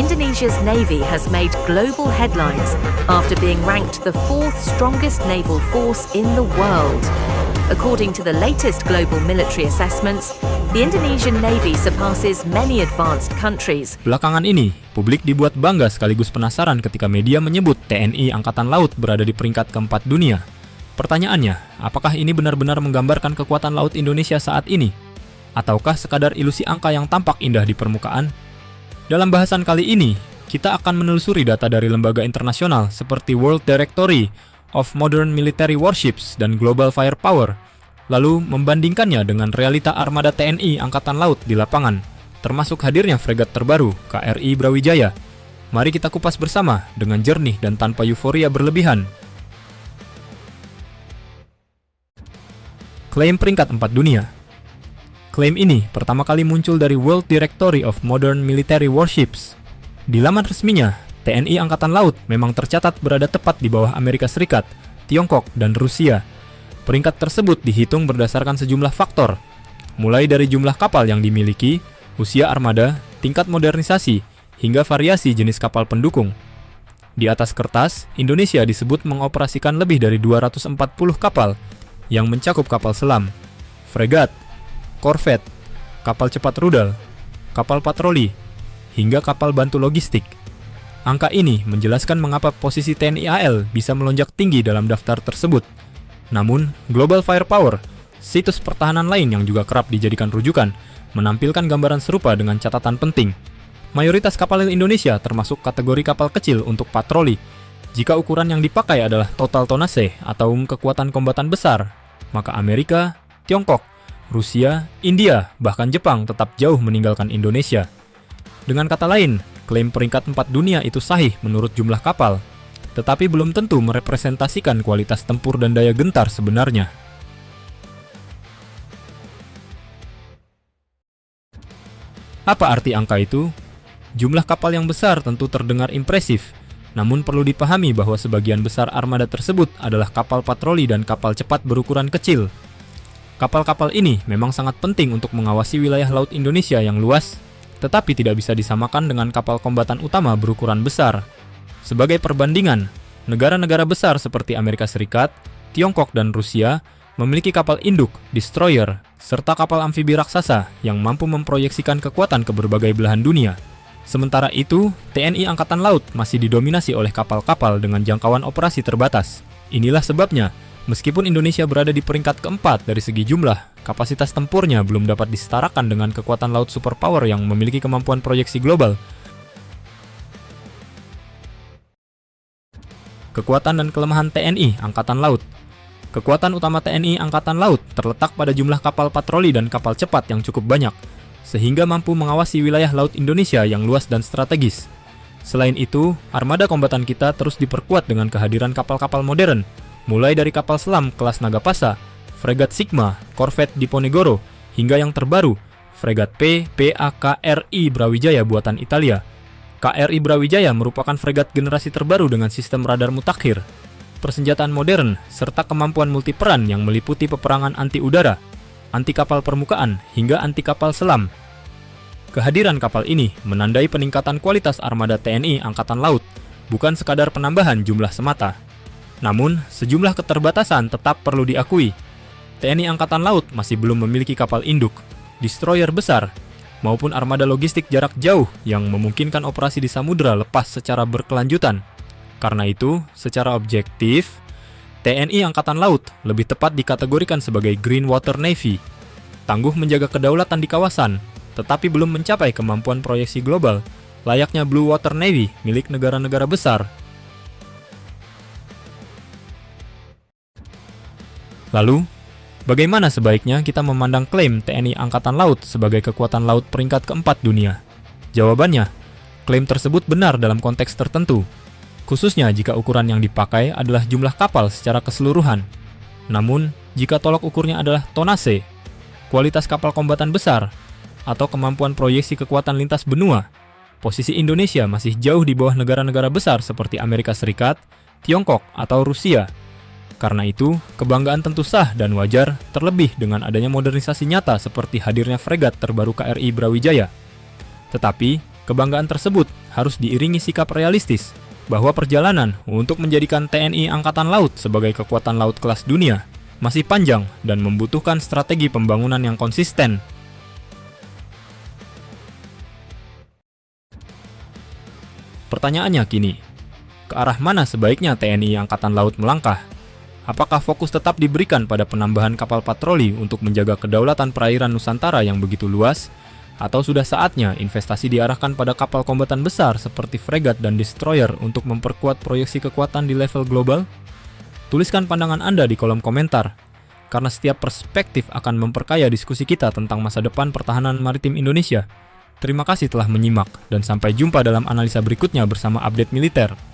Indonesia's Navy has made global headlines after being ranked the fourth strongest naval force in the world. According to the latest global military assessments, the Indonesian Navy surpasses many advanced countries. Belakangan ini, publik dibuat bangga sekaligus penasaran ketika media menyebut TNI Angkatan Laut berada di peringkat keempat dunia. Pertanyaannya, apakah ini benar-benar menggambarkan kekuatan laut Indonesia saat ini? Ataukah sekadar ilusi angka yang tampak indah di permukaan? Dalam bahasan kali ini, kita akan menelusuri data dari lembaga internasional seperti World Directory of Modern Military Warships dan Global Firepower, lalu membandingkannya dengan realita armada TNI Angkatan Laut di lapangan, termasuk hadirnya fregat terbaru, KRI Brawijaya. Mari kita kupas bersama dengan jernih dan tanpa euforia berlebihan. Klaim peringkat 4 dunia. Klaim ini pertama kali muncul dari World Directory of Modern Military Warships. Di laman resminya, TNI Angkatan Laut memang tercatat berada tepat di bawah Amerika Serikat, Tiongkok, dan Rusia. Peringkat tersebut dihitung berdasarkan sejumlah faktor, mulai dari jumlah kapal yang dimiliki, usia armada, tingkat modernisasi, hingga variasi jenis kapal pendukung. Di atas kertas, Indonesia disebut mengoperasikan lebih dari 240 kapal yang mencakup kapal selam, fregat, korvet, kapal cepat rudal, kapal patroli, hingga kapal bantu logistik. Angka ini menjelaskan mengapa posisi TNI AL bisa melonjak tinggi dalam daftar tersebut. Namun, Global Firepower, situs pertahanan lain yang juga kerap dijadikan rujukan, menampilkan gambaran serupa dengan catatan penting. Mayoritas kapal Indonesia termasuk kategori kapal kecil untuk patroli. Jika ukuran yang dipakai adalah total tonnage atau kekuatan kombatan besar, maka Amerika, Tiongkok, Rusia, India, bahkan Jepang tetap jauh meninggalkan Indonesia. Dengan kata lain, klaim peringkat 4 dunia itu sahih menurut jumlah kapal, tetapi belum tentu merepresentasikan kualitas tempur dan daya gentar sebenarnya. Apa arti angka itu? Jumlah kapal yang besar tentu terdengar impresif, namun perlu dipahami bahwa sebagian besar armada tersebut adalah kapal patroli dan kapal cepat berukuran kecil. Kapal-kapal ini memang sangat penting untuk mengawasi wilayah laut Indonesia yang luas, tetapi tidak bisa disamakan dengan kapal kombatan utama berukuran besar. Sebagai perbandingan, negara-negara besar seperti Amerika Serikat, Tiongkok, dan Rusia memiliki kapal induk, destroyer, serta kapal amfibi raksasa yang mampu memproyeksikan kekuatan ke berbagai belahan dunia. Sementara itu, TNI Angkatan Laut masih didominasi oleh kapal-kapal dengan jangkauan operasi terbatas. Inilah sebabnya, meskipun Indonesia berada di peringkat keempat dari segi jumlah, kapasitas tempurnya belum dapat disetarakan dengan kekuatan laut superpower yang memiliki kemampuan proyeksi global. Kekuatan dan kelemahan TNI Angkatan Laut. Kekuatan utama TNI Angkatan Laut terletak pada jumlah kapal patroli dan kapal cepat yang cukup banyak, sehingga mampu mengawasi wilayah laut Indonesia yang luas dan strategis. Selain itu, armada kombatan kita terus diperkuat dengan kehadiran kapal-kapal modern, mulai dari kapal selam kelas Nagapasa, fregat Sigma, korvet Diponegoro, hingga yang terbaru, fregat PAKRI Brawijaya buatan Italia. KRI Brawijaya merupakan fregat generasi terbaru dengan sistem radar mutakhir, persenjataan modern, serta kemampuan multiperan yang meliputi peperangan anti-udara, anti-kapal permukaan, hingga anti-kapal selam. Kehadiran kapal ini menandai peningkatan kualitas armada TNI Angkatan Laut, bukan sekadar penambahan jumlah semata. Namun, sejumlah keterbatasan tetap perlu diakui. TNI Angkatan Laut masih belum memiliki kapal induk, destroyer besar, maupun armada logistik jarak jauh yang memungkinkan operasi di samudera lepas secara berkelanjutan. Karena itu, secara objektif, TNI Angkatan Laut lebih tepat dikategorikan sebagai Green Water Navy, tangguh menjaga kedaulatan di kawasan, tetapi belum mencapai kemampuan proyeksi global, layaknya Blue Water Navy milik negara-negara besar. Lalu, bagaimana sebaiknya kita memandang klaim TNI Angkatan Laut sebagai kekuatan laut peringkat keempat dunia? Jawabannya, klaim tersebut benar dalam konteks tertentu, khususnya jika ukuran yang dipakai adalah jumlah kapal secara keseluruhan. Namun, jika tolok ukurnya adalah tonnase, kualitas kapal kombatan besar, atau kemampuan proyeksi kekuatan lintas benua, posisi Indonesia masih jauh di bawah negara-negara besar seperti Amerika Serikat, Tiongkok, atau Rusia. Karena itu, kebanggaan tentu sah dan wajar, terlebih dengan adanya modernisasi nyata seperti hadirnya fregat terbaru KRI Brawijaya. Tetapi, kebanggaan tersebut harus diiringi sikap realistis bahwa perjalanan untuk menjadikan TNI Angkatan Laut sebagai kekuatan laut kelas dunia masih panjang dan membutuhkan strategi pembangunan yang konsisten. Pertanyaannya kini, ke arah mana sebaiknya TNI Angkatan Laut melangkah? Apakah fokus tetap diberikan pada penambahan kapal patroli untuk menjaga kedaulatan perairan Nusantara yang begitu luas? Atau sudah saatnya investasi diarahkan pada kapal kombatan besar seperti fregat dan destroyer untuk memperkuat proyeksi kekuatan di level global? Tuliskan pandangan Anda di kolom komentar, karena setiap perspektif akan memperkaya diskusi kita tentang masa depan pertahanan maritim Indonesia. Terima kasih telah menyimak, dan sampai jumpa dalam analisa berikutnya bersama Update Militer.